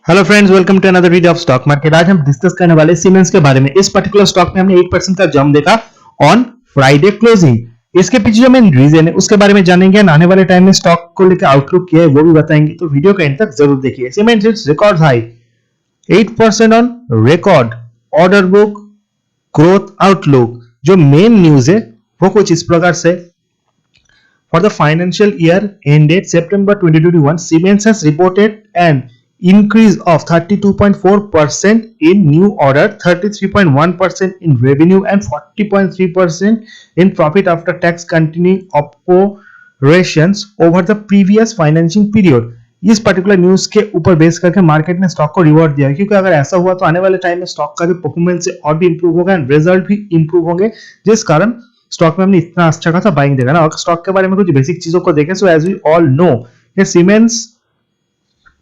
Hello friends, welcome to another video of stock market. आज हम discuss करने वाले सीमेंस के बारे में। इस पर्टिकुलर स्टॉक में हमने 8% का जंप देखा ऑन फ्राइडे क्लोजिंग। इसके पीछे जो मेन रीजन है उसके बारे में जानेंगे। आने वाले टाइम में स्टॉक को लेकर आउटलुक क्या है वो भी बताएंगे, तो वीडियो का एंड तक जरूर देखिए। Siemens it's record high 8% on record order book growth outlook. जो मेन न्यूज है वो कुछ इस प्रकार से। For the financial year ended September 2021, Siemens has reported an increase of 32.4% in new order, 33.1% in revenue, and 40.3% in profit after tax continuing operations over the previous financing period. इस particular news के ऊपर base करके market ने stock को reward दिया, क्योंकि अगर ऐसा हुआ तो आने वाले टाइम में स्टॉक का जो परफॉर्मेंस है और भी इंप्रूव होगा एंड रिजल्ट भी इंप्रूव होंगे, जिस कारण स्टॉक में हमने इतना अच्छा खासा बाइंग देखा ना। और स्टॉक के बारे में कुछ बेसिक चीजों को देखें, so as we all know ये सीमेंस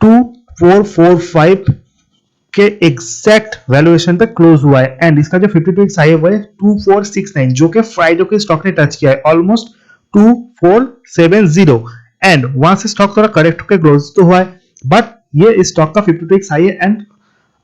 2445 के एग्जैक्ट वैल्यूएशन पे क्लोज हुआ है एंड इसका जो 52 वीक्स हाई है 2469, जो कि फ्राइडे के स्टॉक ने टच किया है ऑलमोस्ट 2470 एंड वहां से स्टॉक थोड़ा करेक्ट होकर क्लोज तो हुआ है, बट ये स्टॉक का 52 वीक्स हाई है एंड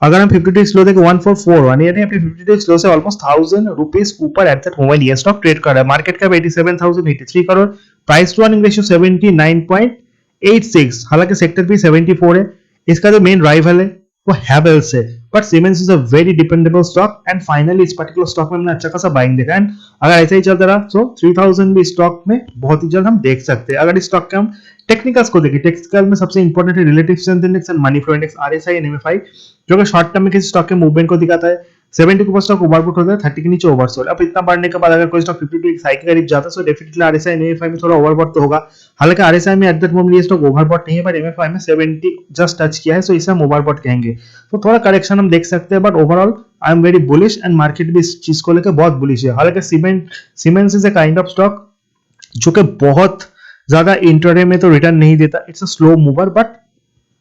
अगर हम 50 डेज लो देखें 1441, यानी अपने 50 डेज लो से ऑलमोस्ट 1000 रुपीज ऊपर एट दैट मोमेंट ये स्टॉक ट्रेड कर रहा है। Market cap 87,083 crore, price to earning ratio 79.86, हालांकि सेक्टर भी 74 है। इसका जो मेन राइवल है वो हैवेल्स है, but siemens is a very dependable stock and finally इस पर्टिकुलर स्टॉक में हमने अच्छा खासा बाइंग देखा एंड अगर ऐसे ही चलता रहा तो 3000 भी स्टॉक में बहुत ही जल्द हम देख सकते हैं। अगर इस स्टॉक के हम टेक्निकल्स को देखें, टेक्निकल में सबसे इंपॉर्टेंट है relative strength index and money flow index RSI and MFI, जो कि शॉर्ट टर्म में किसी स्टॉक के मूवमेंट को दिखाता है। 70 के ऊपर स्टॉक ओवरबुट होता है, 30 के नीचे ओवरसोल्ड। अब इतना बढ़ने के बाद अगर कोई स्टॉक 52 एक साइकिल करीब जाता है तो डेफिनेटली आरएसआई एंड एमएफआई में थोड़ा ओवरबॉट तो होगा। हालांकि आरएसआई में एट दैट मोमेंट ये स्टॉक ओवरबॉट नहीं है, बट एमएफआई में 70 जस्ट टच किया है, सो इसे हम ओवरबॉट कहेंगे। तो थोड़ा करेक्शन हम देख सकते हैं, but overall I am very bullish and market भी इस चीज को लेकर बहुत बुलिश है। हालांकि siemens is a kind of stock जो कि बहुत ज्यादा इंटरडे में तो रिटर्न नहीं देता, it's a slow mover but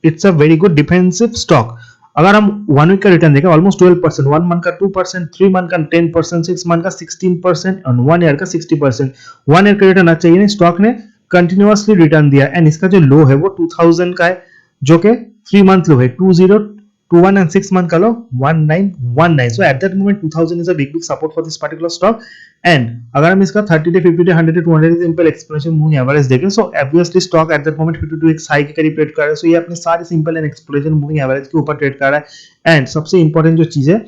it's a very good defensive stock. अगर हम 1 वीक का रिटर्न देखें ऑलमोस्ट 12%, 1 मंथ का 2%, 3 मंथ का 10%, 6 मंथ का 16% और 1 ईयर का 60%। 1 ईयर का रिटर्न अच्छा है, स्टॉक ने कंटिन्यूअसली रिटर्न दिया एंड इसका जो लो है वो 2000 का है, जो कि 3 मंथ लो है 2021 एंड 6 मंथ का low 1919। So at that moment 2000 is a big support for this particular stock and अगर हम इसका 30 day 50 day 100 day 200 day simple explanation moving average देखें, so obviously stock at that moment 52 एक high के करीब trade कर रहा है। सो ये अपने सारे simple and explanation moving average के ऊपर ट्रेड कर रहा है एंड सबसे इंपॉर्टेंट जो चीज है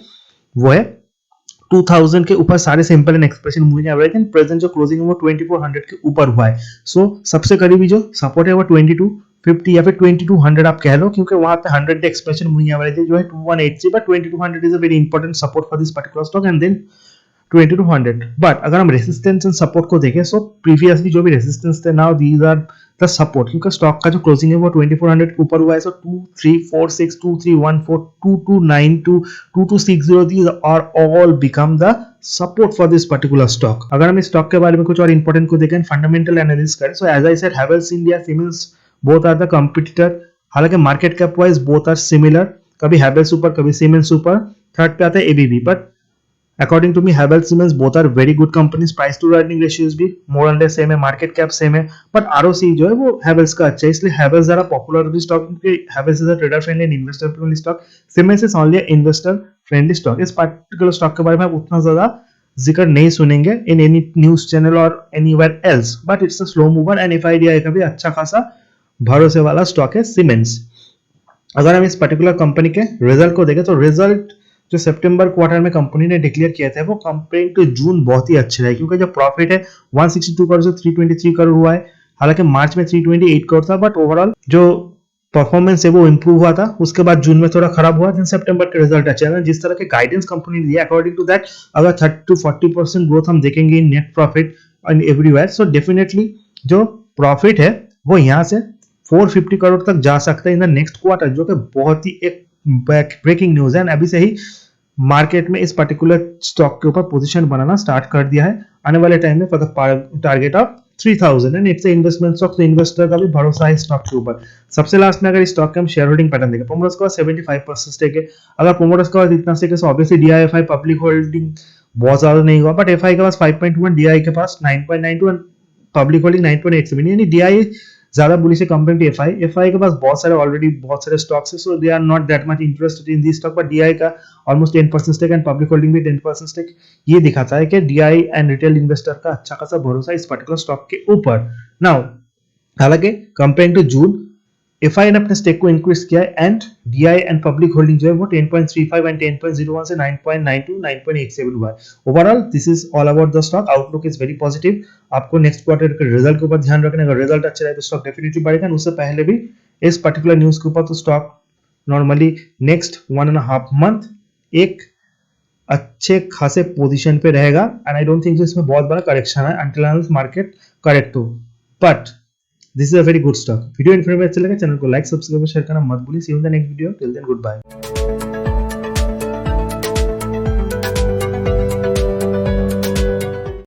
वो है 2000 के ऊपर सारे simple and expression moving average and present जो क्लोजिंग है वो 2400 के ऊपर हुआ है। सो सबसे करीबी जो सपोर्ट है वो 2250 या फिर 2200 आप कह लो, क्योंकि वहां पे 100 डे एक्सप्रेशन मूविंग एवरेज है जो है 2180, but 2200 is a very important support for this particular stock and then 2200। But अगर हम रेसिस्टेंस एंड सपोर्ट को देखें, सो प्रीवियसली जो भी रेसिस्टेंस थे now these are the support, क्योंकि स्टॉक का जो क्लोजिंग है वो 2400 के ऊपर हुआ है। So 2346, 2314, 2292, 2260 these are all become the support for this particular stock. अगर हम इस स्टॉक के बारे में कुछ और इंपॉर्टेंट को देखें, फंडामेंटल एनालिसिस करें, so as I said Havells India Siemens both are the competitor. हालांकि market cap wise both are similar, कभी हैवेल्स ऊपर कभी सीमेंस ऊपर, थर्ड पे आता है ABB, but according to me Havells Siemens both are very good companies. Price to earning ratios भी more and less same है, मार्केट कैप सेम है, बट आरओसी जो है वो हैवेल्स का अच्छा है, इसलिए हैवेल्स जरा पॉपुलर भी स्टॉक, क्योंकि Havells is a trader friendly and investor friendly stock. Siemens is only investor friendly stock. इस पर्टिकुलर स्टॉक के बारे में आप उतना ज्यादा जिक्र नहीं सुनेंगे इन एनी न्यूज चैनल और anywhere else, but it's a slow mover and FIDI का भी अच्छा खासा भरोसे वाला स्टॉक है सीमेंस। अगर हम इस पर्टिकुलर कंपनी के रिजल्ट को देखें, तो रिजल्ट जो सितंबर क्वार्टर में कंपनी ने डिक्लेयर किया था वो कंपेयर टू जून बहुत ही अच्छे रहे, क्योंकि जो प्रॉफिट है 162 करोड़ से 323 करोड़ हुआ है। हालांकि मार्च में 328 करोड़ था, बट ओवरऑल जो परफॉर्मेंस है वो इंप्रूव हुआ था। उसके बाद जून में थोड़ा खराब हुआ, देन सितंबर के रिजल्ट अच्छे हैं। जिस तरह के गाइडेंस कंपनी ने दिया अकॉर्डिंग टू दैट अगर 30 to 40% ग्रोथ हम देखेंगे इन net profit in everywhere, so definitely जो प्रॉफिट है वो यहाँ से 450 करोड़ तक जा सकता है इन द नेक्स्ट क्वार्टर, जो कि बहुत ही एक ब्रेकिंग न्यूज है। अभी से ही मार्केट में इस पर्टिकुलर स्टॉक के ऊपर पोजीशन बनाना स्टार्ट कर दिया है आने वाले टाइम में for the target of 3000 and it's investment stock, तो इन्वेस्टर का भी भरोसा है स्टॉक के ऊपर। सबसे लास्ट में अगर इस स्टॉक के हम शेयर होल्डिंग पैटर्न देखें, प्रोमोटर्स का 75% स्टेक है। अगर प्रोमोटर्स का इतना स्टेक है, ऑब्वियसली डीआईएफआई पब्लिक होल्डिंग बहुत ज्यादा नहीं हुआ, बट एफआई के पास 5.1, डीआई के पास 9.92 एंड पब्लिक होल्डिंग 9.87, यानी डीआई ज्यादा बुलिश है कंपेयर टू एफआई। एफआई के पास बहुत सारे स्टॉक्स है, so they are not that much interested in this stock, but DI का almost 10% stake and public holding भी 10% स्टेक, ये दिखाता है कि डीआई एंड रिटेल इन्वेस्टर का अच्छा खासा भरोसा इस पर्टिकुलर स्टॉक के ऊपर। नाउ हालांकि कंपेयर टू जून एफआई ने अपने स्टेक को इंक्रीज किया है and DI and public holding जो है वो 10.35 एंड 10.01 से 9.92 9.87 हुआ है। Overall this is all about the stock, outlook is very positive. आपको नेक्स्ट क्वार्टर के रिजल्ट के ऊपर ध्यान रखना, अगर रिजल्ट अच्छे रहे तो स्टॉक डेफिनेटली बढ़ेगा, उससे पहले भी इस पर्टिकुलर न्यूज के ऊपर तो स्टॉक नॉर्मली नेक्स्ट 1.5 मंथ एक अच्छे खासे पोजीशन पे रहेगा एंड आई डोंट थिंक इसमें बहुत बड़ा करेक्शन है अंटिल मार्केट करेक्ट हो, but this is a very good stock. Video informative अच्छा लगा चैनल को लाइक सब्सक्राइब शेयर करना मत भूलिए। See you in the next video, till then good bye.